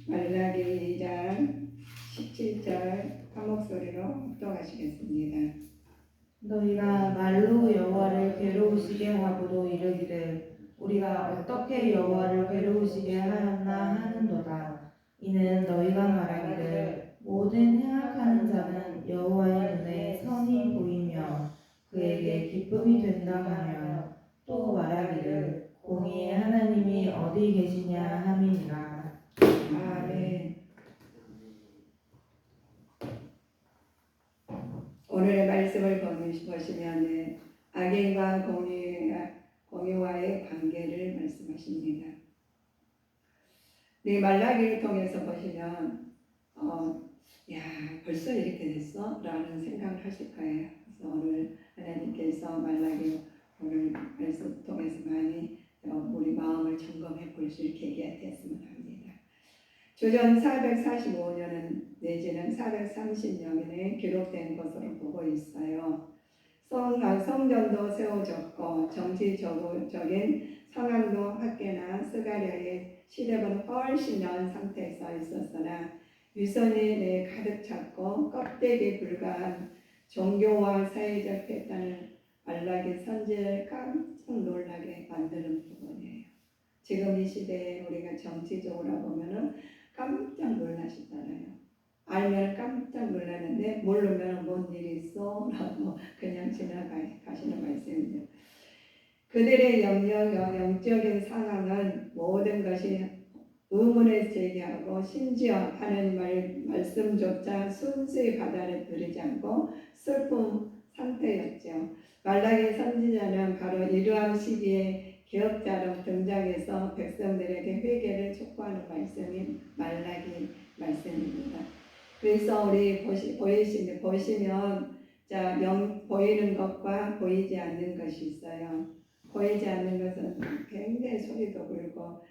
말라기 2장 17절 한 목소리로 합독하시겠습니다. 너희가 말로 여호와를 괴로우시게 하고도 이르기를 우리가 어떻게 여호와를 괴로우시게 하였나 하는도다. 이는 너희가 말하기를 모든 행악하는 자는 여호와의 눈에 선이 보이며 그에게 기쁨이 된다 하며 또 말하기를 공의의 하나님이 어디 계시냐 함이니라. 아멘. 오늘의 말씀을 보시면 악인과 공의와의 관계를 말씀하십니다. 말라기를 통해서 보시면 야 벌써 이렇게 됐어? 라는 생각을 하실 거예요. 그래서 오늘 하나님께서 말라기 오늘 말씀 통해서 많이 우리 마음을 점검해 볼 수 있게 계기가 되었으면 합니다. 주전 445년은 내지는 430년에 기록된 것으로 보고 있어요. 성전도 세워졌고 정치적인 상황도 학계나 스가랴의 시대보다 훨씬 나은 상태에서 있었으나 위선이 가득 찼고 껍데기에 불과한 종교와 사회적 패턴을 말라기 선지자를 깜짝 놀라게 만드는 부분이에요. 지금 이 시대에 우리가 정치적으로 보면은 깜짝 놀라시잖아요. 알면 깜짝 놀라는데 모르면 뭔 일이 있어? 라고 그냥 지나가시는 말씀이죠. 그들의 영적인 상황은 모든 것이 의문을 제기하고 심지어 하나님 말씀조차 순수히 받아들이지 않고 슬픈 상태였죠. 말라기 선지자는 바로 이러한 시기에 개혁자로 등장해서 백성들에게 회개를 촉구하는 말씀이 말라기 말씀입니다. 그래서 우리 보시면 보이는 것과 보이지 않는 것이 있어요. 보이지 않는 것은 굉장히 소리도 굴고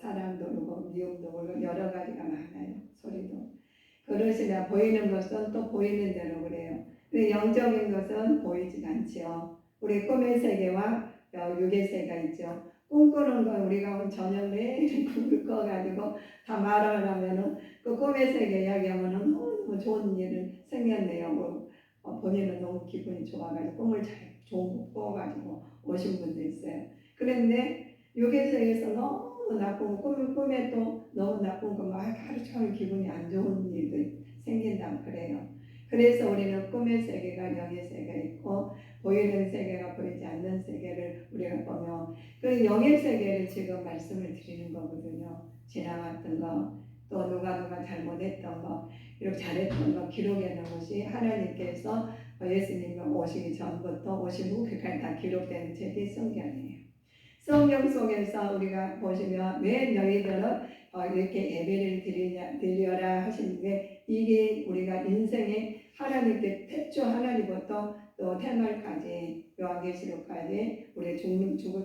사랑도 울고 미움도 울고 여러 가지가 많아요. 소리도. 그러시나 보이는 것은 또 보이는 대로 그래요. 근데 영적인 것은 보이지 않지요. 우리 꿈의 세계와 육의 세계가 있죠. 꿈꾸는 건 우리가 저녁 매일 꿈을 꿔가지고 다 말을 하면은 그 꿈의 세계 이야기하면은 너무 좋은 일을 생겼네요. 본인은 너무 기분이 좋아가지고 꿈을 잘 좋은 거 꿔가지고 오신 분도 있어요. 그런데 육의 세계에서 너무 나쁜 꿈에 또 너무 나쁜 거 막 하루 종일 기분이 안 좋은 일도 생긴다고 그래요. 그래서 우리는 꿈의 세계가 영의 세계가 있고 보이는 세계가 보이지 않는 세계를 우리가 보며 그 영의 세계를 지금 말씀을 드리는 거거든요. 지나갔던 거, 또 누가 잘못했던 거, 이렇게 잘했던 거 기록해 놓은 것이 하나님께서 예수님이 오시기 전부터 오신 후까지 다 기록된 책이 성경이에요. 성경 속에서 우리가 보시면 왜 너희들은 이렇게 예배를 드려라 하시는 게 이게 우리가 인생의 하나님께 태초 하나님부터 또 태말까지 요한계시록까지 우리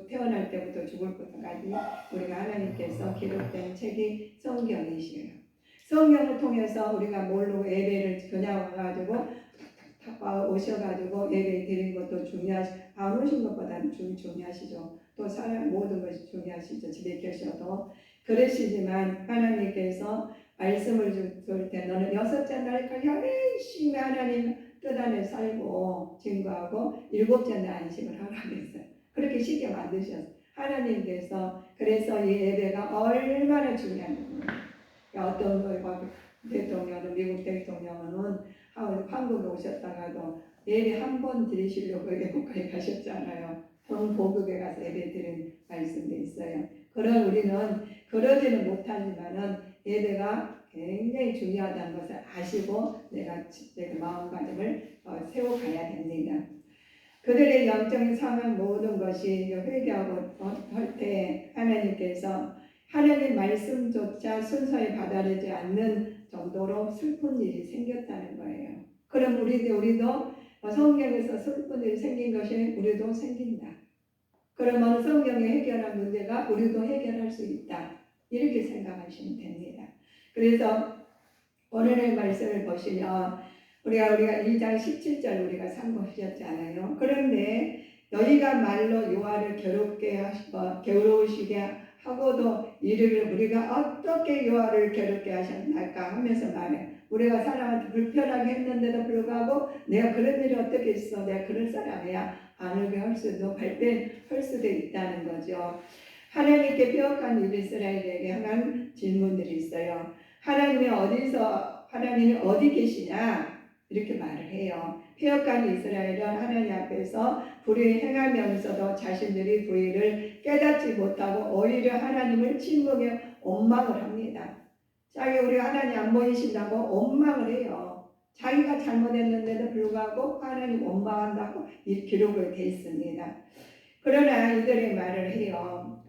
태어날 때부터 죽을 때까지 우리가 하나님께서 기록된 책이 성경이시에요. 성경을 통해서 우리가 뭘로 예배를 그냥 와가지고 오셔가지고 예배 드린 것도 안 오신 것보다는 중요하시죠. 또 사람 모든 것이 중요하시죠. 집에 계셔도 그러시지만 하나님께서 말씀을 줄 때 너는 여섯째 날까지 열심히 하나님 뜻 안에 살고 증거하고 일곱째 날 안식을 하라 그랬어요. 그렇게 쉽게 만드셨어요. 하나님께서. 그래서 이 예배가 얼마나 중요한 거예요. 어떤 대통령은 미국 대통령은 한국에 오셨다가도 예배 한 번 드리시려고 외국까지 가셨잖아요. 보국에 가서 예배 드린 말씀도 있어요. 그런 우리는 그러지는 못하지만은 예배가 굉장히 중요하다는 것을 아시고 내가 마음가짐을 세워가야 됩니다. 그들의 영적인 상황 모든 것이 회개하고 할 때 하나님께서 하나님 말씀조차 순서히 받아들이지 않는 정도로 슬픈 일이 생겼다는 거예요. 그럼 우리도 성경에서 슬픈 일이 생긴 것이 우리도 생긴다. 그러면 성경이 해결한 문제가 우리도 해결할 수 있다. 이렇게 생각하시면 됩니다. 그래서 오늘의 말씀을 보시면 우리가 2장 17절 우리가 참고하셨잖아요. 그런데 너희가 말로 여호와를 괴로우시게 하고도 이르기를 우리가 어떻게 여호와를 괴롭게 하셨나까 하면서 말해. 우리가 사람한테 불편하게 했는데도 불구하고 내가 그런 일이 어떻게 있어? 내가 그럴 사람이야. 아니게 할 수도 할 수도 있다는 거죠. 하나님께 pe역한 이스라엘에게 한 질문들이 있어요. 하나님이 어디 계시냐? 이렇게 말을 해요. pe역한 이스라엘은 하나님 앞에서 불의를 행하면서도 자신들이 불의를 깨닫지 못하고 오히려 하나님을 침묵에 원망을 합니다. 우리 하나님 안 보이신다고 원망을 해요. 자기가 잘못했는데도 불구하고 하나님 원망한다고 이 기록을 돼 있습니다. 그러나 이들이 말을 해요.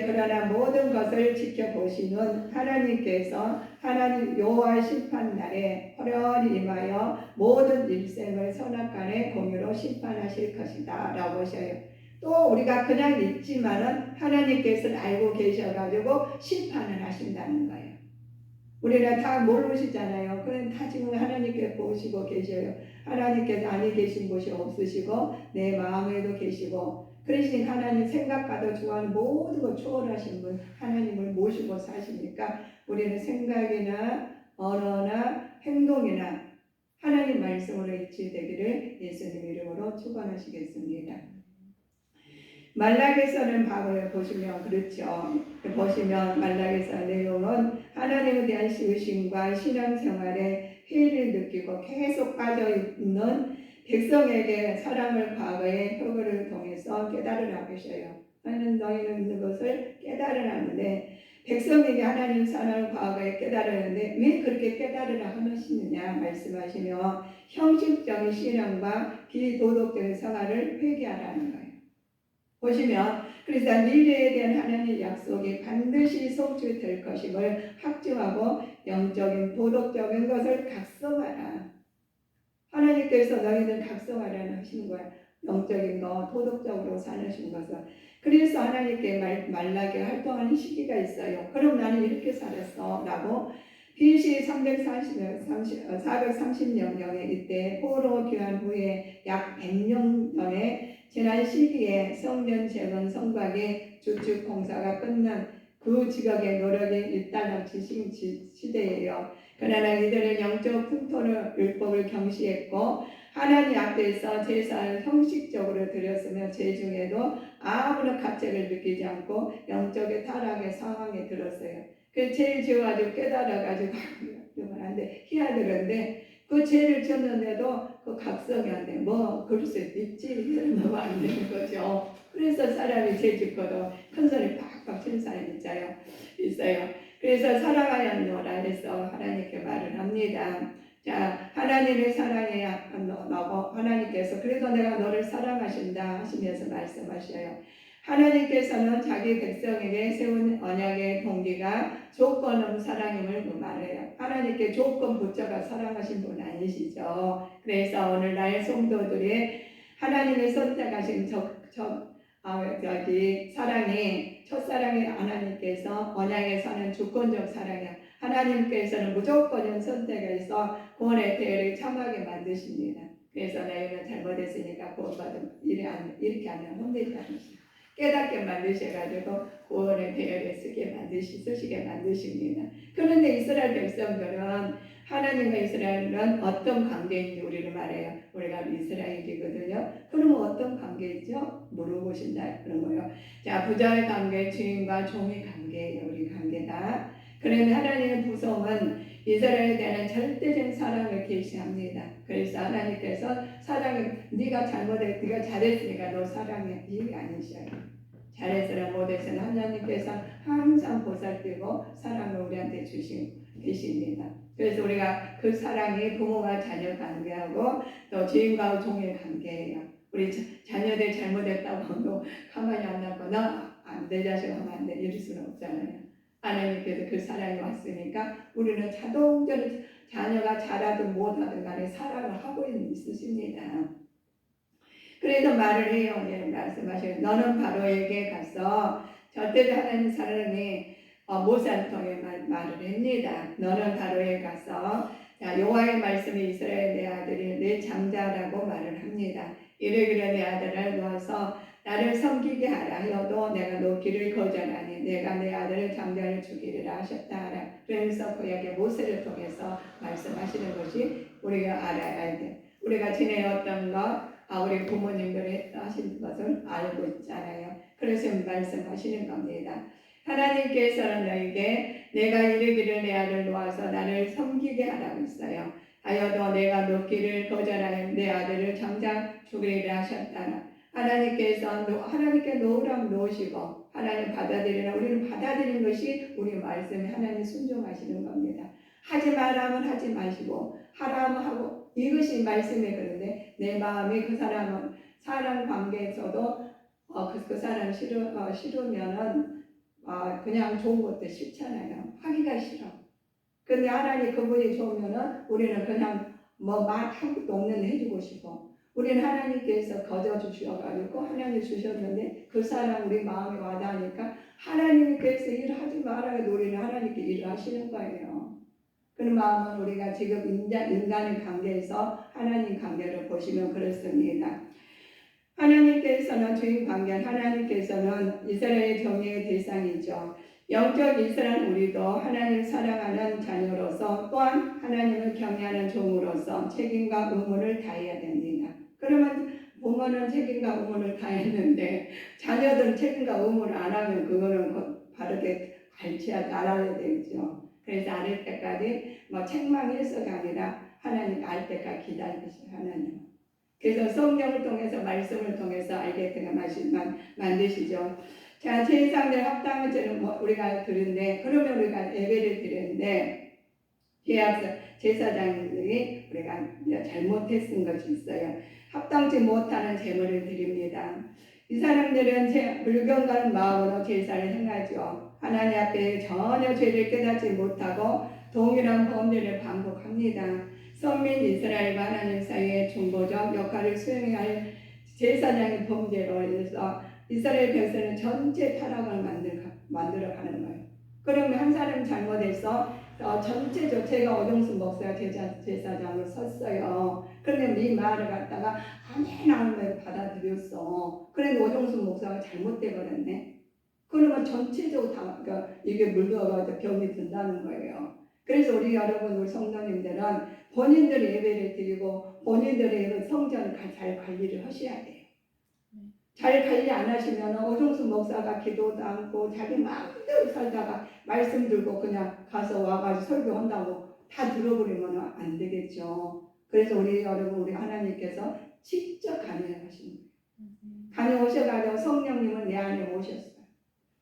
그러나 모든 것을 지켜보시는 하나님께서 하나님 여호와 심판 날에 호련히 임하여 모든 일생을 선악간의 공유로 심판하실 것이다 라고 하셔요. 또 우리가 그냥 있지만은 하나님께서는 알고 계셔가지고 심판을 하신다는 거예요. 우리는 다 모르시잖아요. 그럼 다 지금 하나님께 보시고 계셔요. 하나님께서 아니 계신 곳이 없으시고 내 마음에도 계시고 그러신 하나님 생각과도 좋아하는 모든 걸 초월하신 분 하나님을 모시고 사시니까 우리는 생각이나 언어나 행동이나 하나님 말씀으로 일치되기를 예수님 이름으로 축원하시겠습니다. 말라기서는 바로 보시면 그렇죠. 보시면 말라기서 내용은 하나님에 대한 의심과 신앙생활에 해이를 느끼고 계속 빠져있는 백성에게 사랑을 과거의 표구를 통해서 깨달으라고 하셔요. 너희는 있는 것을 깨달으라는데 백성에게 하나님 사랑을 과거에 깨달으는데 왜 그렇게 깨달으라 하시느냐 말씀하시며 형식적인 신앙과 비도덕적인 생활을 회개하라는 거예요. 보시면 그래서 미래에 대한 하나님의 약속이 반드시 성취될 것임을 확증하고 영적인 도덕적인 것을 각성하라. 하나님께서 너희들 각성하라는 하시는 거예요. 영적인 거 도덕적으로 사는 것을. 그래서 하나님께 말라게 활동하는 시기가 있어요. 그럼 나는 이렇게 살았어 라고 BC 430년경에 이때 포로 귀환 후에 약 100년 전에 지난 시기에 성전 재건 성곽의 주축 공사가 끝난 그 지역의 노력이 일단락지신 시대예요. 그러나 이들은 영적 풍토를 율법을 경시했고 하나님 앞에서 제사를 형식적으로 드렸으며 제 중에도 아무런 가책을 느끼지 않고 영적의 타락의 상황에 들었어요. 그 죄를 지어가지고 깨달아가지고 이러면 안 돼. 해야 되는데 그 죄를 지었는데도 그 각성이 안 돼. 뭐 그럴 수 있지. 이러면 안 되는 거죠. 그래서 사람이 죄 짓고도 큰 소리 팍팍 치는 사람이 있어요. 그래서 사랑하였노라 해서 하나님께 말을 합니다. 자, 하나님의 사랑해야 너고 하나님께서 그래서 내가 너를 사랑하신다 하시면서 말씀하셔요. 하나님께서는 자기 백성에게 세운 언약의 동기가 조건 없는 사랑임을 말해요. 하나님께 조건 붙여가 사랑하신 분 아니시죠. 그래서 오늘날 성도들이 하나님의 선택하신 사랑이 첫사랑의 하나님께서 언약에서는 주권적 사랑이야. 하나님께서는 무조건적 선택해서 구원의 대회를 참하게 만드십니다. 그래서 너희는 잘못했으니까 구원받으면 이렇게 하면 혼내지 않으시고 깨닫게 만드셔가지고 구원의 대열에 쓰시게 만드십니다. 그런데 이스라엘 백성들은 하나님과 이스라엘은 어떤 관계인지 우리는 말해요. 우리가 이스라엘이거든요. 그러면 어떤 관계이죠? 물어보신다 그런 거예요. 자, 부자의 관계, 주인과 종의 관계예요. 우리 관계가. 그런데 하나님의 부성은 이스라엘에 대한 절대적인 사랑을 계시합니다. 그래서 하나님께서 네가 잘했으니까 너 사랑해. 이게 아니셔요. 잘해서나 못해서나 하나님께서 항상 보살피고 사랑을 우리한테 계십니다. 그래서 우리가 그 사랑이 부모와 자녀 관계하고 또 주인과 종의 관계예요. 우리 자녀들 잘못했다고 하고 가만히 안 놔거나 내 자식 하면 안 돼. 이럴 수는 없잖아요. 하나님께서 그 사랑이 왔으니까 우리는 자동적으로 자녀가 잘하든 못하든 간에 사랑을 하고 있으십니다. 그래서 말을 해요. 말씀하셔요. 너는 바로에게 가서 저때도 하나님 사람이 모세를 통해 말을 합니다. 너는 바로에 가서 여호와의 말씀이 이스라엘 내 아들이 내 장자라고 말을 합니다. 이르기를 내 아들을 놓아서 나를 섬기게 하라 하여도 내가 놓기를 거절하니 내가 내 아들을 장자를 주기를 하셨다 하라. 그래서 그에게 모세를 통해서 말씀하시는 것이 우리가 알아야 돼. 우리가 지내었던 것, 우리 부모님들이 하신 것을 알고 있잖아요. 그래서 말씀하시는 겁니다. 하나님께서는 너에게 내가 이르기를 내 아들 놓아서 나를 섬기게 하라고 했어요. 하여도 내가 놓기를 거절하여 내 아들을 장자 주기를 하셨다. 하나님께 놓으라면 놓으시고 하나님 받아들이라 우리는 받아들이는 것이 우리 말씀에 하나님 순종하시는 겁니다. 하지 말라면 하지 마시고 하라면 하고 이것이 말씀에 그런데 내 마음이 그 사람 관계에서도 그 사람 싫으면은 그냥 좋은 것도 싫잖아요. 하기가 싫어. 근데 하나님 그분이 좋으면은 우리는 그냥 말 아무것도 없는데 해주고 싶어. 우리는 하나님께서 거저 주셔가지고 하나님 주셨는데 그 사람 우리 마음에 와닿으니까 하나님께서 일하지 말아요. 우리는 하나님께 일을 하시는 거예요. 그런 마음은 우리가 지금 인간의 관계에서 하나님 관계를 보시면 그렇습니다. 하나님께서는 주인 관계, 하나님께서는 이스라엘 정예의 대상이죠. 영적 이스라엘 우리도 하나님을 사랑하는 자녀로서 또한 하나님을 경외하는 종으로서 책임과 의무를 다해야 됩니다. 그러면 부모는 책임과 의무를 다했는데 자녀들은 책임과 의무를 안 하면 그거는 바르게 알아야 되죠. 그래서 알 때까지 책망해서가 아니라 하나님 알 때까지 기다리시죠. 하나님. 그래서 성경을 통해서 말씀을 통해서 알게 만드시죠. 자, 제사장들 합당은 저는 우리가 들은데 그러면 우리가 예배를 드렸는데 제사장들이 우리가 잘못했은 것이 있어요. 합당치 못하는 제물을 드립니다. 이 사람들은 불경건한 마음으로 제사를 행하죠. 하나님 앞에 전혀 죄를 깨닫지 못하고 동일한 범죄를 반복합니다. 선민 이스라엘과 하나님 사이의 중보적 역할을 수행할 제사장의 범죄로 인해서 이스라엘 백성은 전체 타락을 만들어가는 거예요. 그러면 한 사람이 잘못해서 전체적으로 제가 오종수 목사가 제사장으로 섰어요. 그러면 이 말을 갖다가 아멘 받아들였어. 그런데 오종수 목사가 잘못돼버렸네. 그러면 전체적으로 다 이게 물들어가지고 병이 든다는 거예요. 그래서 우리 여러분, 우리 성도님들은 본인들의 예배를 드리고 본인들의 성전을 잘 관리를 하셔야 돼요. 잘 관리 안 하시면 오종수 목사가 기도도 않고 자기 마음대로 살다가 말씀 들고 그냥 가서 와가지고 설교한다고 다 들어버리면 안 되겠죠. 그래서 우리 여러분, 우리 하나님께서 직접 관여하시는 거예요. 관여오셔가지고 성령님은 내 안에 모셨어요.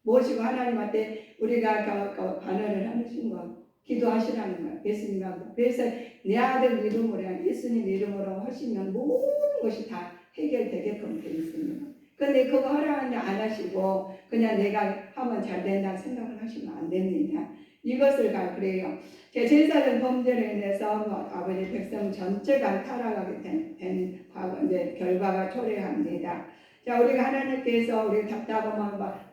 모시고 하나님한테 우리가 관여를 하신 거 기도하시라는 거예요. 예수님하고. 그래서 내 아들 이름으로 예수님 이름으로 하시면 모든 것이 다 해결되게끔 되어 있습니다. 근데 그거 하라는데 안 하시고 그냥 내가 하면 잘 된다는 생각을 하시면 안 됩니다. 이것을 그래요. 제사장 범죄로 인해서 아버지 백성 전체가 타락하게 된 결과가 초래합니다. 자, 우리가 하나님께서 우리 답답하면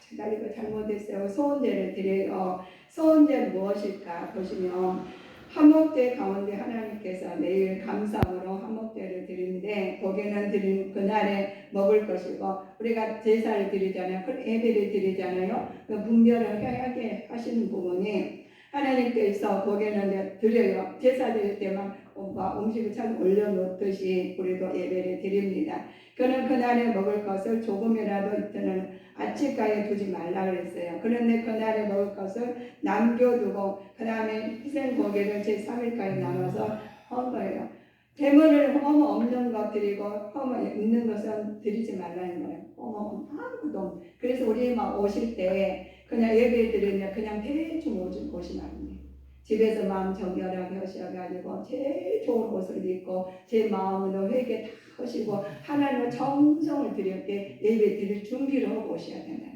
제가 이거 잘못했어요. 소원제를 드려요. 소원제는 무엇일까 보시면 화목제 가운데 하나님께서 내일 감사함으로 화목제를 드리는데 거기는 드린 그날에 먹을 것이고 우리가 제사를 드리잖아요. 예배를 드리잖아요. 분별을 하게 하시는 부분이 하나님께서 거기는 드려요. 제사 드릴 때만 음식을 참 올려놓듯이 우리도 예배를 드립니다. 그는 그날에 먹을 것을 조금이라도 있는 아침가에 두지 말라 그랬어요. 그런데 그날에 먹을 것을 남겨두고 그 다음에 희생고기를 제3일까지 나눠서 한 거예요. 대물을 허무 없는 것 드리고 허무 있는 것은 드리지 말라는 거예요. 허무 아무것도 없는. 그래서 우리 오실 때 그냥 예배 드리면 그냥 대충 오시면 안 돼요. 집에서 마음 정결하게 하셔가지고 제일 좋은 옷을 입고 제 마음으로 회개 다 하시고 하나님의 정성을 드렸게 예배 드릴 준비를 하고 오셔야 된다.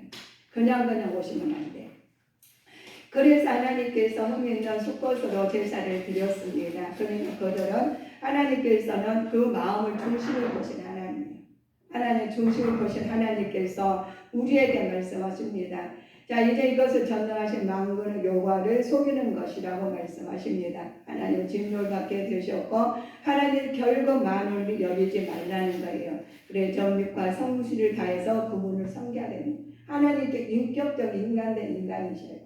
그냥 오시면 안 돼요. 그래서 하나님께서 흠 있는 수꽃으로 제사를 드렸습니다. 그러니까 그들은 하나님께서는 그 마음을 중심을 보신 하나님이에요. 하나님 중심을 보신 하나님께서 우리에게 말씀하십니다. 자, 이제 이것을 전능하신 만군을 요구하는 여호와를 속이는 것이라고 말씀하십니다. 하나님 진노를 받게 되셨고 하나님 결국 만원을 여기지 말라는 거예요. 그래 정직과 성실을 다해서 그분을 섬겨야 됩니다. 하나님께 인격적 인간 된 인간이셔요.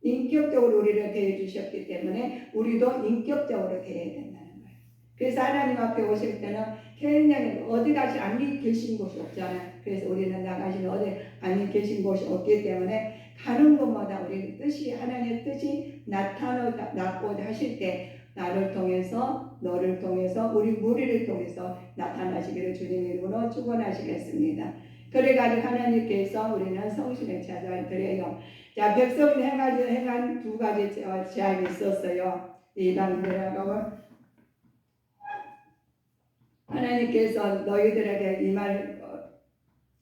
인격적으로 우리를 대해주셨기 때문에 우리도 인격적으로 대해야 된다는 거예요. 그래서 하나님 앞에 오실 때는 굉장히 어디 가시 안 계신 곳이 없잖아요. 그래서 우리는 나가시는 어디 안 계신 곳이 없기 때문에 가는 곳마다 우리 뜻이 하나님의 뜻이 나타나고자 하실 때 나를 통해서 너를 통해서 우리 무리를 통해서 나타나시기를 주님 이름으로 축원하시겠습니다. 그래가지고 하나님께서 우리는 성신의 제사를 드려요. 자, 백성이 행한 두 가지 제약이 있었어요. 이방인들하고 하나님께서 너희들에게 이 말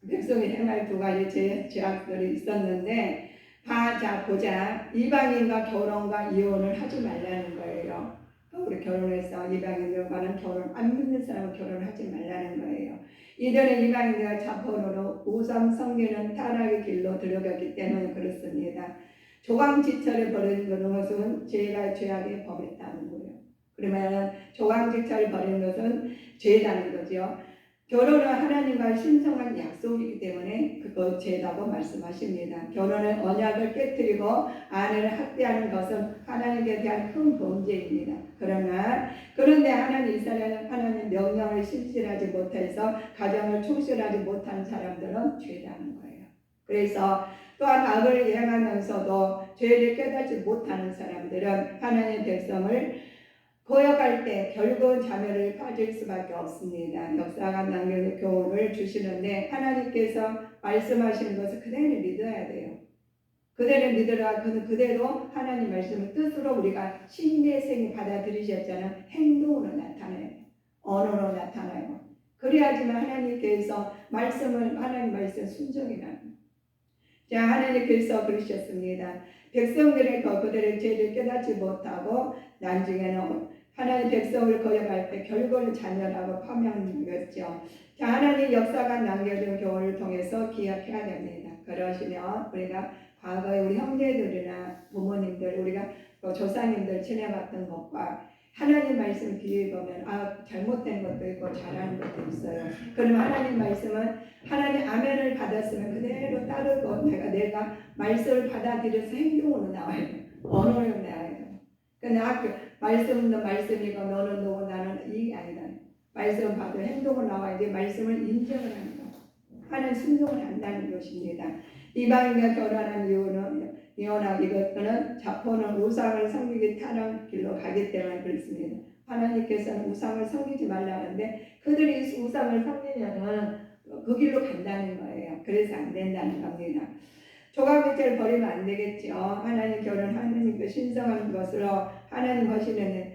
백성이 행할 두 가지 제약들이 있었는데 자 보자. 이방인과 결혼과 이혼을 하지 말라는 거예요. 우리 결혼해서 이방인들과는 결혼 안 믿는 사람은 결혼하지 말라는 거예요. 이들은 이방인들과 자본으로 우상 섬기는 타락의 길로 들어갔기 때문에 그렇습니다. 조강지처를 버리는 것은 죄악에 범했다는 거예요. 그러면 조강지처를 버리는 것은 죄라는 거죠. 결혼은 하나님과 신성한 약속이기 때문에 그거 죄라고 말씀하십니다. 결혼은 언약을 깨뜨리고 아내를 학대하는 것은 하나님께 대한 큰 범죄입니다. 그런데 하나님 명령을 실실하지 못해서 가정을 충실하지 못한 사람들은 죄라는 거예요. 그래서 또한 악을 행하면서도 죄를 깨닫지 못하는 사람들은 하나님의 백성을 거역할 때 결국은 자멸을 빠질 수밖에 없습니다. 역사가 남겨진 교훈을 주시는데 하나님께서 말씀하시는 것을 그대로 믿어야 돼요. 그대로 믿으라. 그대로 하나님 말씀을 뜻으로 우리가 신내생이 받아들이셨잖아요. 행동으로 나타나요. 언어로 나타나요. 그래야지만 하나님께서 하나님 말씀 순종이라는 거예요. 자, 하나님께서 그러셨습니다. 백성들의 그들의 죄를 깨닫지 못하고 나중에는 하나님 백성을 거역할 때 결국은 자멸하고 파멸하는 거죠. 자, 하나님 역사가 남겨준 교훈을 통해서 기억해야 됩니다. 그러시면 우리가 과거에 우리 형제들이나 부모님들 우리가 조상님들 지내봤던 것과 하나님 말씀 비교해보면 잘못된 것도 있고 잘하는 것도 있어요. 그러면 하나님 말씀은 하나님 아멘을 받았으면 그대로 따르고 내가 말씀을 받아들여서 행동으로 나와야 돼요. 언어로 나와야 돼요. 말씀도 말씀이고 너는 누구 나는 이게 아니다. 말씀을 받아 행동으로 나와야지 말씀을 인정을 하는 거. 하는 순종을 한다는 것입니다. 이방인과 결혼한 이혼하고 이것들은 자포는 우상을 섬기기 타는 길로 가기 때문에 그렇습니다. 하나님께서는 우상을 섬기지 말라는데 그들이 우상을 섬기려면 그 길로 간다는 거예요. 그래서 안 된다는 겁니다. 조각빛을 버리면 안 되겠죠. 하나님 결혼하는 그 신성한 것으로 하나님 하시는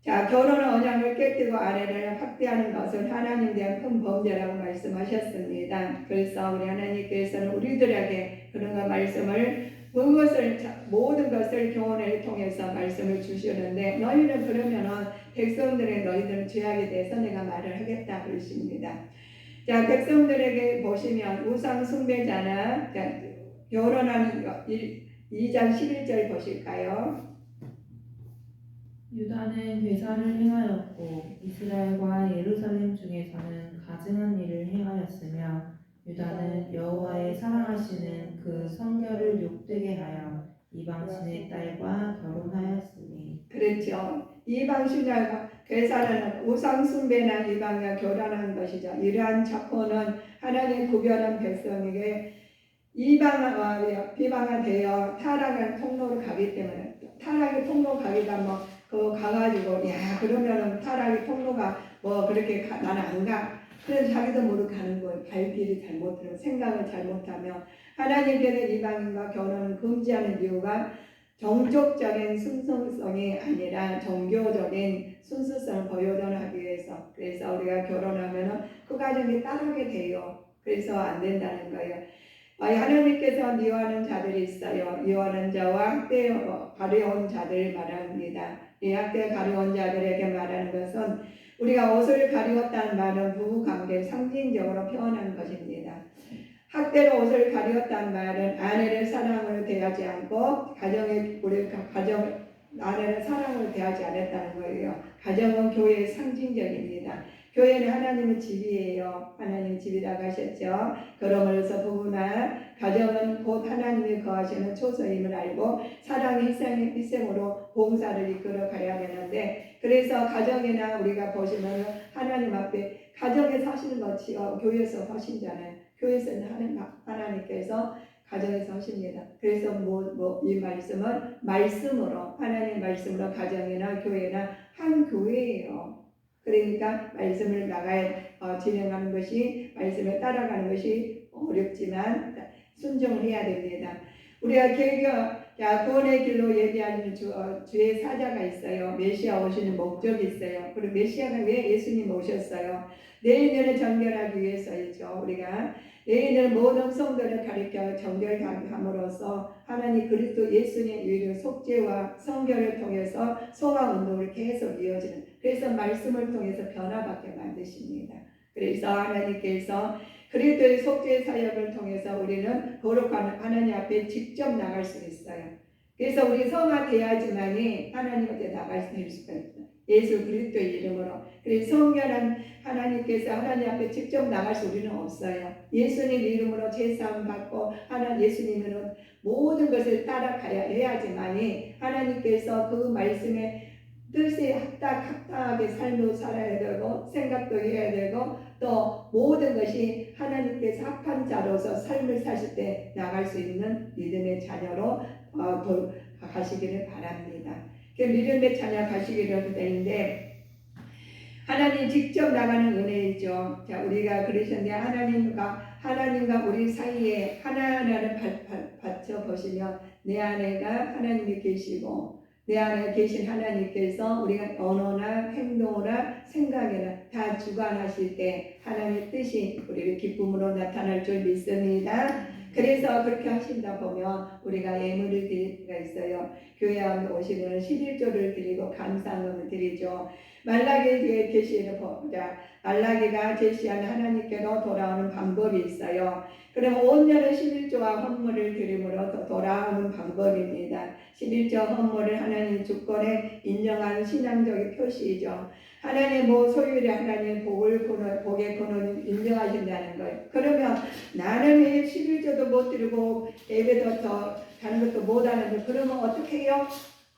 자, 결혼은 언약을 깨뜨리고 아내를 학대하는 것은 하나님에 대한 큰 범죄라고 말씀하셨습니다. 그래서 우리 하나님께서는 우리들에게 그런 말씀을 모든 것을 교훈을 통해서 말씀을 주시는데 너희는 그러면은 너희들은 죄악에 대해서 내가 말을 하겠다 그러십니다. 자, 백성들에게 보시면 우상 숭배자나 결혼하는 2장 11절 보실까요? 유다는 괴사를 행하였고 이스라엘과 예루살렘 중에서는 가증한 일을 행하였으며 유다는 여호와의 사랑하시는 그 성결을 욕되게 하여 이방신의 딸과 결혼하였으니. 그렇죠. 이방신과 괴사는 우상 숭배나 이방과 결혼하는 것이죠. 이러한 자포는 하나님 구별한 백성에게 비방화되어 타락의 통로로 가기 때문에 타락의 통로 가기가 가가지고 그러면은 타락의 통로가 그렇게 나는 안 가. 그래서 자기도 모르게 가는 거예요. 발길이 잘못하면 생각을 잘못하면 하나님께서 이방인과 결혼을 금지하는 이유가 정적적인 순수성이 아니라 종교적인 순수성을 보여주기 위해서. 그래서 우리가 결혼하면은 그 가정이 따르게 돼요. 그래서 안 된다는 거예요. 하나님께서 미워하는 자들이 있어요. 미워하는 자와 학대에 가려운 자들을 말합니다. 이 학대에 가려운 자들에게 말하는 것은 우리가 옷을 가리웠다는 말은 부부관계를 상징적으로 표현하는 것입니다. 학대로 옷을 가리웠단 말은 아내를 사랑으로 대하지 않고 가정을 아내를 사랑으로 대하지 않았다는 거예요. 가정은 교회의 상징적입니다. 교회는 하나님의 집이에요. 하나님 집이라고 하셨죠. 그러므로서 부부나 가정은 곧 하나님이 거하시는 초소임을 알고 사랑의 희생으로 봉사를 이끌어 가야 되는데, 그래서 가정이나 우리가 보시면 하나님 앞에 가정에 사시는 것이요 교회에서 하신잖아요. 교회에서는 하나님께서 가정에서 하십니다. 그래서 이 말씀은 말씀으로, 하나님의 말씀으로 가정이나 교회나 한 교회예요. 그러니까 말씀을 진행하는 것이, 말씀에 따라가는 것이 어렵지만 순종을 해야 됩니다. 우리가 구원의 길로 예비하는 주의 사자가 있어요. 메시아 오시는 목적이 있어요. 그리고 메시아가 왜 예수님 오셨어요? 내 인연을 정결하기 위해서이죠. 우리가 내 인연을 모든 성도를 가리켜 정결함으로써 하나님 그리스도 예수님의 유일한 속죄와 성결을 통해서 소망 운동을 계속 이어지는, 그래서 말씀을 통해서 변화받게 만드십니다. 그래서 하나님께서 그리스도의 속죄 사역을 통해서 우리는 거룩한 하나님 앞에 직접 나갈 수 있어요. 그래서 우리 성화돼야지만이 하나님 앞에 나갈 수 있어요. 예수 그리스도의 이름으로. 그래서 성결한 하나님께서 하나님 앞에 직접 나갈 수 우리는 없어요. 예수님 이름으로 제사함 받고 예수님으로 모든 것을 따라가야 해야지만이 하나님께서 그 말씀에 뜻이 합당하게 삶을 살아야 되고 생각도 해야 되고 또 모든 것이 하나님께서 합한 자로서 삶을 사실 때 나갈 수 있는 믿음의 자녀로 가시기를 바랍니다. 믿음의 자녀 가시기를 되는데 하나님 직접 나가는 은혜이죠. 자, 우리가 그러셨는데 하나님과 우리 사이에 하나하나를 받쳐 보시면 내 안에가 하나님이 계시고 내 안에 계신 하나님께서 우리가 언어나 행동이나 생각이나 다 주관하실 때 하나님의 뜻이 우리를 기쁨으로 나타날 줄 믿습니다. 그래서 그렇게 하신다 보면 우리가 예물을 드릴 수가 있어요. 교회 안 오시면 11조를 드리고 감사함을 드리죠. 말라기에 계시는 보자. 말라기가 제시한 하나님께로 돌아오는 방법이 있어요. 그럼 온전한 11조와 헌물을 드림으로 돌아오는 방법입니다. 11조 헌물을 하나님 주권에 인정하는 신앙적인 표시이죠. 하나님 소유의 하나님 복의 근원을 인정하신다는 거예요. 그러면 나는 왜 11조도 못 드리고 예배도 더 다른 것도 못 하는데 그러면 어떻게 해요?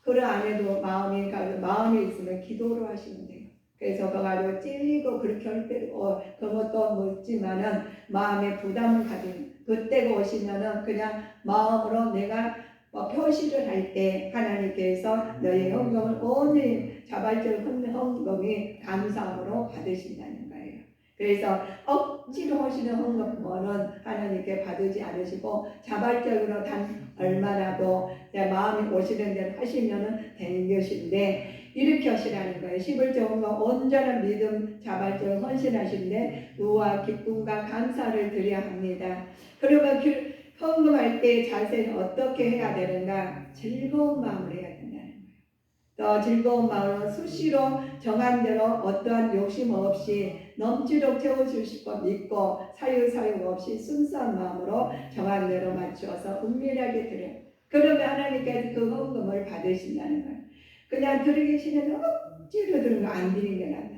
그런 안에도 마음이 있으면 기도로 하시면 돼요. 그래서 그거 가지고 찔리고 그렇게 할 때도 그것도 묻지만은 마음에 부담을 가진 그때가 오시면은 그냥 마음으로 내가 표시를 할 때 하나님께서 너의 헌금을 온전히 자발적 헌금이 감사함으로 받으신다는 거예요. 그래서 억지로 하시는 헌금은 하나님께 받지 않으시고 자발적으로 단 얼마라도 내 마음이 오시는 대로 하시면 되는 것인데 이렇게 하시라는 거예요. 11조 헌금 온전한 믿음 자발적 헌신하시는데 의와 기쁨과 감사를 드려야 합니다. 그러면 헌금할 때 자세는 어떻게 해야 되는가? 즐거운 마음으로 해야 된다는 거예요. 또 즐거운 마음으로 수시로 정한 대로 어떠한 욕심 없이 넘치도록 채워주실 것 믿고 사유사유 없이 순수한 마음으로 정한 대로 맞추어서 은밀하게 드려요. 그러면 하나님께서 그 헌금을 받으신다는 거예요. 그냥 드리기 싫은데 억지로 드리는 거 안 드리는 게 낫다.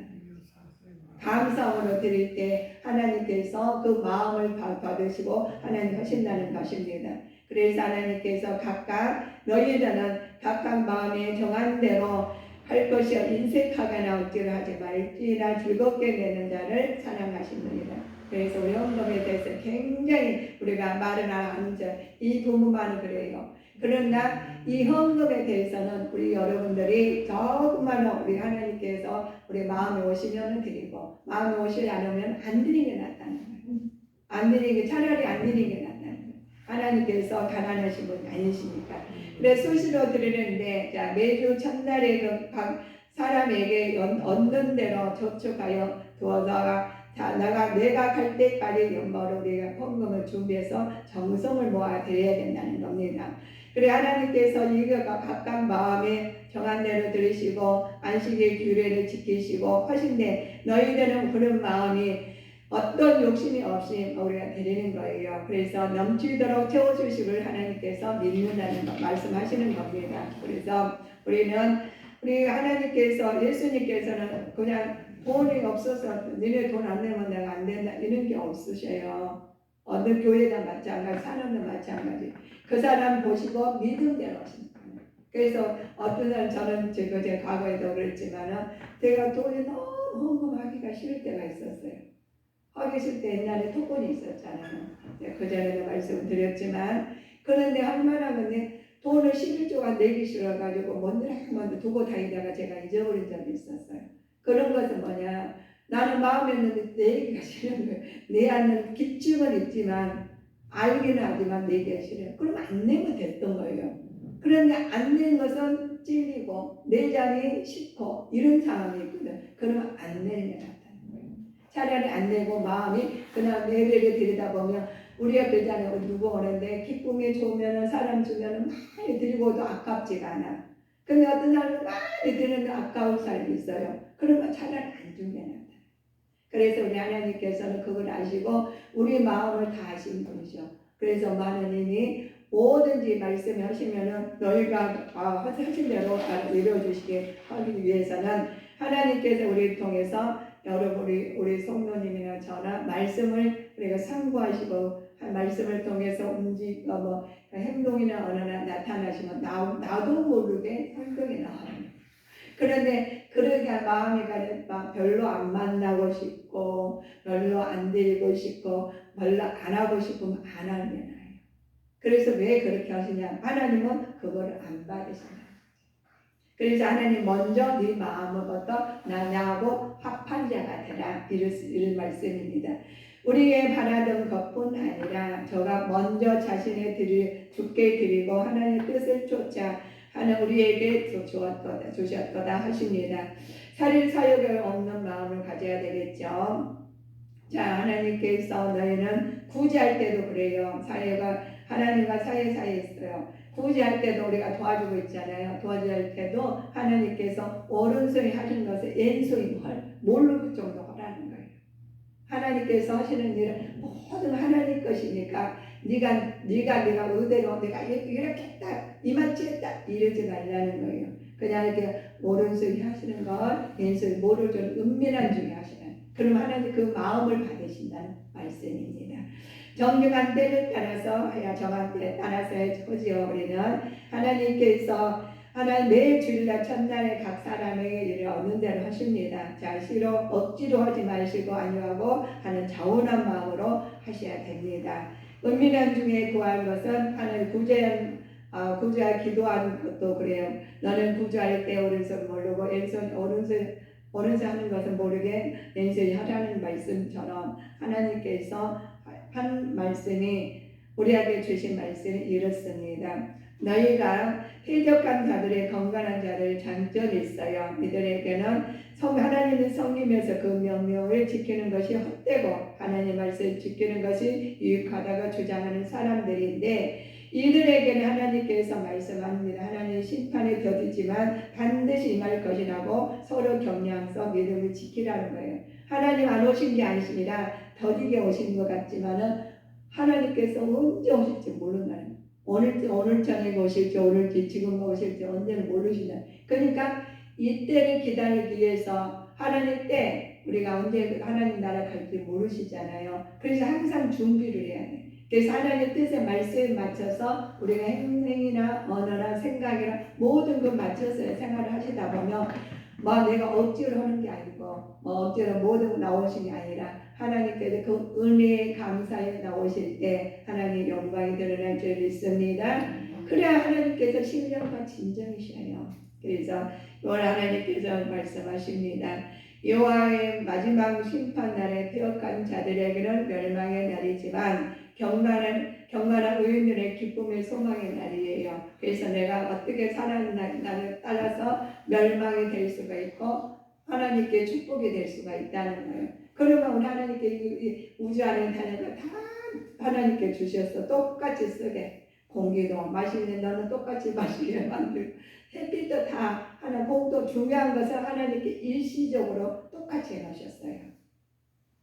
감사함으로 드릴 때 하나님께서 그 마음을 받으시고 하나님 하신다는 것입니다. 그래서 하나님께서 너희들은 각각 마음에 정한 대로 할 것이여 인색하거나 억지로 하지 말지나 즐겁게 내는 자를 사랑하십니다. 그래서 우리 헌금에 대해서 굉장히 우리가 말은 안 하죠. 이 부분만은 그래요. 그러나 이 헌금에 대해서는 우리 여러분들이 조금만 우리 하나님께서 우리 마음에 오시면 드리고 마음에 오시지 않으면 안 드리는 게 낫다는 거예요. 안 드리는 게 차라리 안 드리는 게 낫다는 거예요. 하나님께서 가난하신 분 아니십니까? 그래서 수시로 드리는데 자, 매주 첫날에 각 사람에게 얻는 대로 저축하여 두어다가 내가 갈 때까지 연말로 우리가 헌금을 준비해서 정성을 모아 드려야 된다는 겁니다. 그래 하나님께서 이거가 각각 마음에 정한 대로 들으시고 안식의 규례를 지키시고 하신데 너희들은 그런 마음이 어떤 욕심이 없이 우리가 드리는 거예요. 그래서 넘치도록 채워주시를 하나님께서 믿는다는 거 말씀하시는 겁니다. 그래서 우리 하나님께서 예수님께서는 그냥 돈이 없어서 너네 돈 안 내면 내가 안 된다 이런 게 없으셔요. 어느 교회도 마찬가지, 산업도 마찬가지. 그 사람 보시고 믿음대로 하십니다. 그래서 어떤 날 저는 제가 과거에도 그랬지만은 제가 돈이 너무 하기가 싫을 때가 있었어요. 하기 싫을 때 옛날에 토건이 있었잖아요. 그 전에도 말씀드렸지만 그런데 얼마나 근데 돈을 11조가 내기 싫어가지고 뭔들 한번 두고 다니다가 제가 잊어버린 적이 있었어요. 그런 것은 뭐냐, 나는 마음에 있는데 내기가 싫은 거예요. 내야는 기침은 있지만 알기는 하지만 내기가 싫어요. 그러면 안 내면 됐던 거예요. 그런데 안 내는 것은 찔리고 내장이 싫고 이런 상황이 있거든. 그러면 안 내는 게 낫다는 거예요. 차라리 안 내고 마음이 그냥 예배를 드리다 보면 우리가 그러잖아요. 누구 오는데 기쁨이 좋으면 사람 주면 많이 드리고도 아깝지가 않아. 근데 어떤 사람은 많이 드리는데 아까울 사람이 있어요. 그러면 차라리 안 주는 게 낫다. 그래서 우리 하나님께서는 그걸 아시고 우리 마음을 다 아신 분이죠. 그래서 하나님이 뭐든지 말씀하시면은 너희가 하신 대로 이루어주시게 하기 위해서는 하나님께서 우리를 통해서 여러분 우리 성도님이나 저나 말씀을 우리가 상고하시고 말씀을 통해서 움직이고 행동이나 언어나 나타나시면 나도 모르게 행동이 나와요. 그런데 그러니까 마음이 별로 안 만나고 싶고 별로 안 드리고 싶고 별로 안 하고 싶으면 안 하는 게 나아요. 그래서 왜 그렇게 하시냐? 하나님은 그걸 안 받으신다. 그래서 하나님 먼저 네 마음부터 나하고 합한 자가 되라 이런 말씀입니다. 우리의 바라던 것뿐 아니라 저가 먼저 자신의 주께 드리고 하나님의 뜻을 쫓아 하는 우리에게 주셨도다 하십니다. 살인 사욕에 없는 마음을 가져야 되겠죠. 자, 하나님께서 너희는 구제할 때도 그래요. 사회가 하나님과 사이에 있어요. 구제할 때도 우리가 도와주고 있잖아요. 도와줄 때도 하나님께서 오른손이 하시는 것을 왼손이 모르는 정도 하라는 거예요. 하나님께서 하시는 일은 모든 하나님 것이니까 네가 의대로 내가 이렇게 했다 이만치 했다 이러지 말라는 거예요. 그냥 이렇게 오른손이 하시는 것 왼손이 모를 줄 은밀한 중에 하시는. 그럼 하나님 그 마음을 받으신다는 말씀입니다. 정중한 때를 따라서 정한 때에 따라서 해지요. 우리는 하나님께서 하나님 매 주일날 첫날에 각 사람에게 일을 얻는 대로 하십니다. 자, 억지로 하지 마시고 아니하고 하는 자원한 마음으로 하셔야 됩니다. 은밀한 중에 구할 것은 하나님 구제할 기도하는 것도 그래요. 너는 구제할 때 오른손 모르고 왼손 오른손 하는 것은 모르게 왼손이 하라는 말씀처럼 하나님께서 한 말씀이 우리에게 주신 말씀이 이렇습니다. 너희가 해적한 자들의 건강한 자들 장점이 있어요. 이들에게는 하나님을 섬기면서 그 명령을 지키는 것이 헛되고 하나님 말씀을 지키는 것이 유익하다고 주장하는 사람들인데 이들에게는 하나님께서 말씀합니다. 하나님 심판이 더디지만 반드시 임할 것이라고 서로 격려하면서 믿음을 지키라는 거예요. 하나님 안 오신 게 아니라 더디게 오신 것 같지만은 하나님께서 언제 오실지 모른다는 거예요. 오늘 저녁에 오실지 오늘지 지금 오실지 언제는 모르신다. 그러니까 이때를 기다리기 위해서 하나님 때 우리가 언제 하나님 나라 갈지 모르시잖아요. 그래서 항상 준비를 해야 돼요. 그래서 하나님의 뜻에 말씀에 맞춰서 우리가 행동이나 언어나 생각이나 모든 것 맞춰서 생활을 하시다 보면 내가 억지로 하는 게 아니고 억지로 모든 나오신 게 아니라 하나님께서 그 은혜에 감사에 나오실 때 하나님 영광이 드러날 줄 믿습니다. 그래야 하나님께서 신령과 진정이셔요. 그래서 오늘 하나님께서 말씀하십니다. 여호와의 마지막 심판날에 폐역한 자들에게는 멸망의 날이지만 경건한 의인들의 기쁨의 소망의 날이에요. 그래서 내가 어떻게 사는 날에 따라서 멸망이 될 수가 있고 하나님께 축복이 될 수가 있다는 거예요. 그러면 우리 하나님께 우주 안에 다니는 거 다 하나님께 주셔서 똑같이 쓰게 공기도 마시는 너는 똑같이 마시게 만들고 햇빛도 다 하나 공도 중요한 것은 하나님께 일시적으로 똑같이 해놓으셨어요.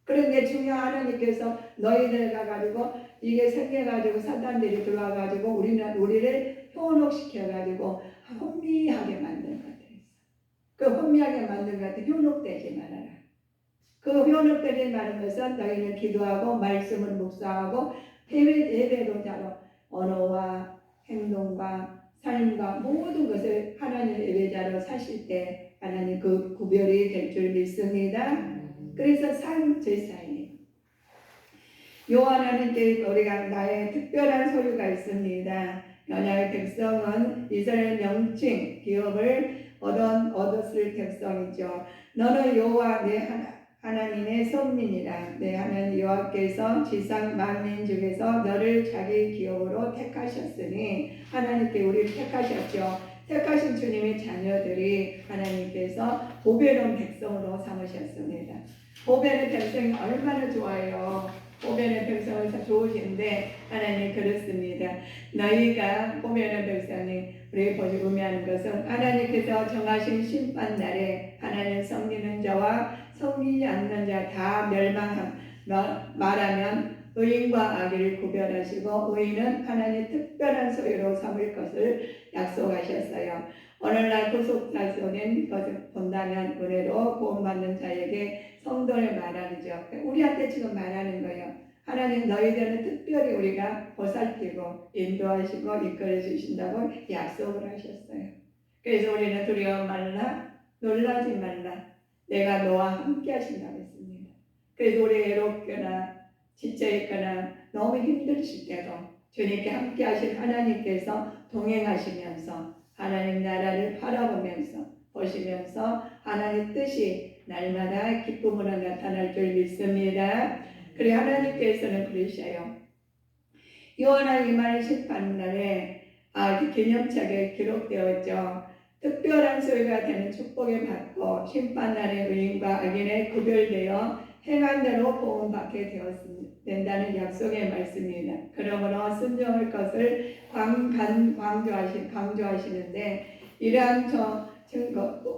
그런데 중요한 하나님께서 너희들 가가지고 이게 생겨가지고 사단들이 들어와가지고 우리를 현혹시켜가지고 혼미하게 만든 것 같아요. 그 혼미하게 만든 것 같아. 현혹되지 말아라. 그 현혹되지 말은 것은 너희는 기도하고 말씀을 묵상하고 예배로자로 언어와 행동과 삶과 모든 것을 하나님의 예배자로 사실 때 하나님 그 구별이 될 줄 믿습니다. 그래서 삶 제사예요. 요한하나님께 우리가 나의 특별한 소유가 있습니다. 연약의 백성은 이스라엘 명칭 기업을 얻었을 백성이죠. 너는 여호와 내 하나님의 선민이라. 내 하나님 여호와께서 지상 만민 중에서 너를 자기 기업으로 택하셨으니 하나님께 우리를 택하셨죠. 택하신 주님의 자녀들이 하나님께서 보배로운 백성으로 삼으셨습니다. 보배의 백성이 얼마나 좋아요. 보배의 백성은 좋으신데 하나님 그렇습니다. 너희가 보배의 백성이 우리 보시 의미하는 것은 하나님께서 정하신 심판날에 하나님 섬기는 자와 섬기지 않는 자 다 말하면 의인과 악의를 구별하시고 의인은 하나님의 특별한 소유로 삼을 것을 약속하셨어요. 오늘날 구속자적인 것을 본다면 은혜로 구원받는 자에게 성도를 말하죠. 우리한테 지금 말하는 거예요. 하나님 너희들은 특별히 우리가 보살피고 인도하시고 이끌어 주신다고 약속을 하셨어요. 그래서 우리는 두려워 말라, 놀라지 말라. 내가 너와 함께 하신다고 했습니다. 그래서 우리 외롭거나 지쳐있거나 너무 힘드실 때도 주님께 함께 하신 하나님께서 동행하시면서 하나님 나라를 바라보면서 보시면서 하나님 뜻이 날마다 기쁨으로 나타날 줄 믿습니다. 그래 하나님께서는 그러셔요. 요한아 이말 심판날에 기념차게 기록되었죠. 특별한 소유가 되는 축복을 받고 심판날에 의인과 악인에 구별되어 행한 대로 보응받게 된다는 약속의 말씀입니다. 그러므로 순종할 것을 강조하시는데 이러한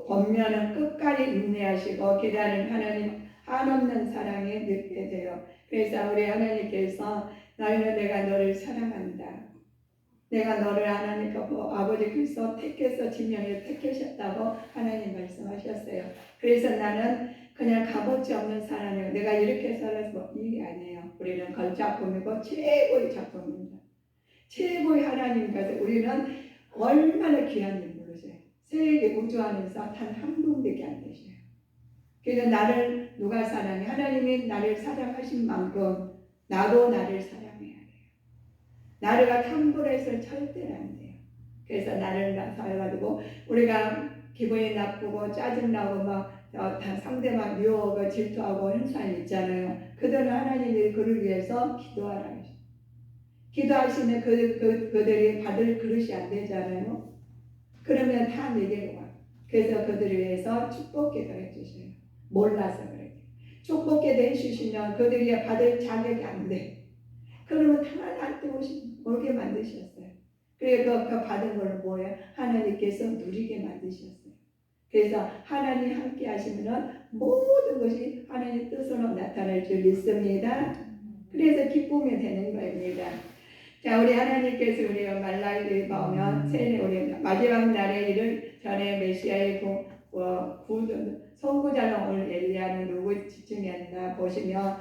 권면은 끝까지 인내하시고 기다리는 하나님 한없는 사랑에 느끼게 돼요. 그래서 우리 하나님께서 너희는 내가 너를 사랑한다. 내가 너를 하나님 아버지께서 택해서 지명에 택하셨다고 하나님 말씀하셨어요. 그래서 나는 그냥 값어치 없는 사람이에요. 내가 이렇게 살아서 이게 아니에요. 우리는 걸작품이고 최고의 작품입니다. 최고의 하나님께서 우리는 얼마나 귀한지 모르세요. 세계 우주 안에서 단 한 분밖에 안 되셔요. 그래서 나를 누가 사랑해? 하나님이 나를 사랑하신 만큼 나도 나를 사랑해야 돼요. 나를 탐구해서 절대로 안 돼요. 그래서 나를 사랑가지고 우리가 기분이 나쁘고 짜증나고 막 상대방 미워하고 질투하고 하는 사람 있잖아요. 그들은 하나님이 그를 위해서 기도하라. 기도하시면 그들이 받을 그릇이 안 되잖아요. 그러면 다 내게로 와. 그래서 그들을 위해서 축복기도 해주셔요. 몰라서 그래요. 축복기도 해주시면 그들이 받을 자격이 안 돼. 그러면 하나님한테 오게 만드셨어요. 그리고 그 받은 걸 뭐예요? 하나님께서 누리게 만드셨어요. 그래서 하나님 함께 하시면 모든 것이 하나님 뜻으로 나타날 줄 믿습니다. 그래서 기쁨이 되는 겁니다. 자, 우리 하나님께서 우리 말라기를 보면 우리 마지막 날에 이를 전에 메시아의 선구자는 오늘 엘리야는 누구 지칭했나 보시면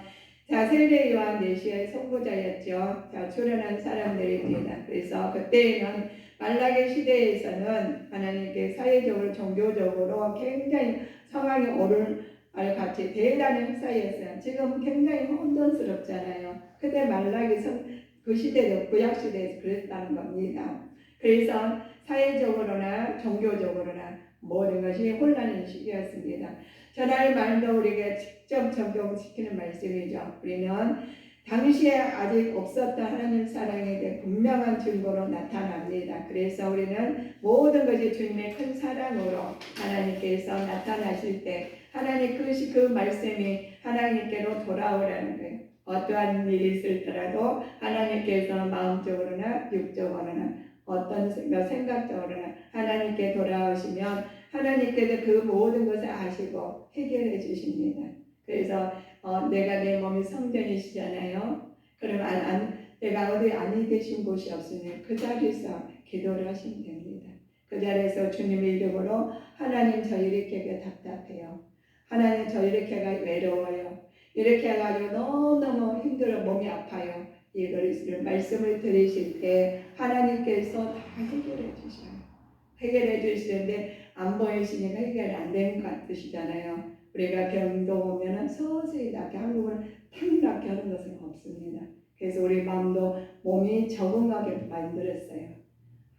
자, 세례 요한 메시아의 선구자였죠. 자, 출연한 사람들입니다. 그래서 그때는 말라기 시대에서는 하나님께 사회적으로 종교적으로 굉장히 상황이 오를 같이 대단한 사이였어요. 지금 굉장히 혼돈스럽잖아요. 그때 말라기 그 시대도 구약 시대에서 그랬다는 겁니다. 그래서 사회적으로나 종교적으로나 모든 것이 혼란의 시기였습니다. 전할 말도 우리에게 직접 적용시키는 말씀이죠. 우리는 당시에 아직 없었던 하나님 사랑에 대해 분명한 증거로 나타납니다. 그래서 우리는 모든 것이 주님의 큰 사랑으로 하나님께서 나타나실 때 하나님 그 말씀이 하나님께로 돌아오라는 거예요. 어떠한 일이 있을더라도 하나님께서 마음적으로나 육적으로나 어떤 생각적으로나 하나님께 돌아오시면 하나님께서 그 모든 것을 아시고 해결해 주십니다. 그래서 내가 내 몸이 성전이시잖아요. 그럼 내가 어디 아니 계신 곳이 없으니 그 자리에서 기도를 하시면 됩니다. 그 자리에서 주님의 이름으로 하나님 저 이렇게 답답해요. 하나님 저 이렇게가 외로워요. 이렇게 해가지고 너무너무 힘들어 몸이 아파요. 이거를 말씀을 들으실 때 하나님께서 다 해결해 주셔요. 해결해 주시는데 안 보이시니까 해결이 안 되는 것 같으시잖아요. 우리가 병도 오면은 서서히 낫게, 한국은 탁 낫게 하는 것은 없습니다. 그래서 우리 마음도 몸이 적응하게 만들었어요.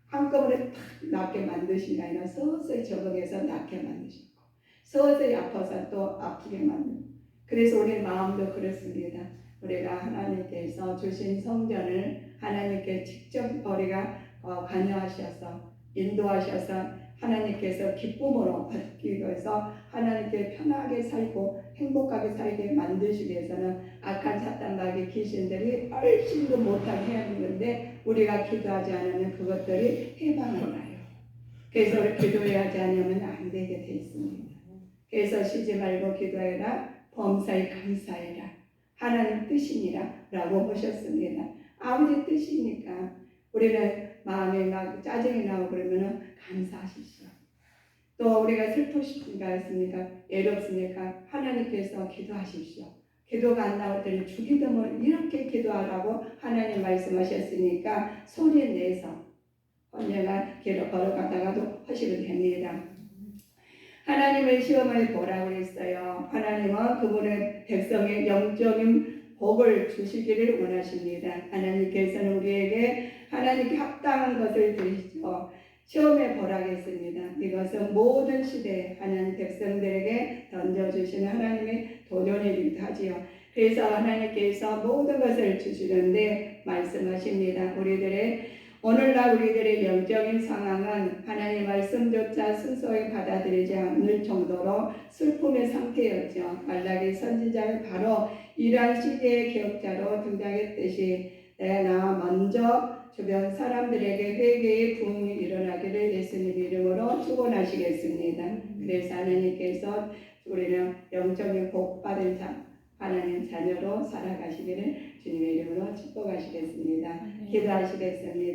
한꺼번에 탁 낫게 만드신 게 아니라 서서히 적응해서 낫게 만드시고 서서히 아파서 또 아프게 만들고, 그래서 우리 마음도 그렇습니다. 우리가 하나님께서 주신 성전을 하나님께 직접 우리가 관여하셔서 인도하셔서 하나님께서 기쁨으로 받기 위해서 하나님께 편하게 살고 행복하게 살게 만드시기 위해서는 악한 사탄마귀 귀신들이 얼씬도 못하게 해야 하는데 우리가 기도하지 않으면 그것들이 해방을 나요. 그래서 우리 기도하지 않으면 안 되게 돼 있습니다. 그래서 쉬지 말고 기도해라, 범사에 감사해라, 하나님 뜻이니라 라고 하셨습니다. 아버지 뜻이니까 우리는 마음에 막 짜증이 나고 그러면은 감사하십시오. 또 우리가 슬프십니까 했습니까? 애롭습니까? 하나님께서 기도하십시오. 기도가 안 나올 때는 주기도문 이렇게 기도하라고 하나님 말씀하셨으니까 소리 내서 언제나 길을 걸어가다가도 하시면 됩니다. 하나님의 시험을 보라고 했어요. 하나님은 그분의 백성의 영적인 복을 주시기를 원하십니다. 하나님께서는 우리에게 하나님께 합당한 것을 드리시죠. 시험에 보라겠습니다. 이것은 모든 시대에 하나님 백성들에게 던져주시는 하나님의 도전이기도 하지요. 그래서 하나님께서 모든 것을 주시는데 말씀하십니다. 오늘날 우리들의 영적인 상황은 하나님의 말씀조차 순수하게 받아들이지 않을 정도로 슬픔의 상태였죠. 말라기 선지자는 바로 이러한 시대의 기억자로 등장했듯이 나 먼저 주변 사람들에게 회개의 부흥이 일어나기를 예수님 이름으로 축원하시겠습니다. 그래서 하나님께서 우리는 영적인 복 받은 하나님 자녀로 살아가시기를 주님의 이름으로 축복하시겠습니다. 기도하시겠습니다.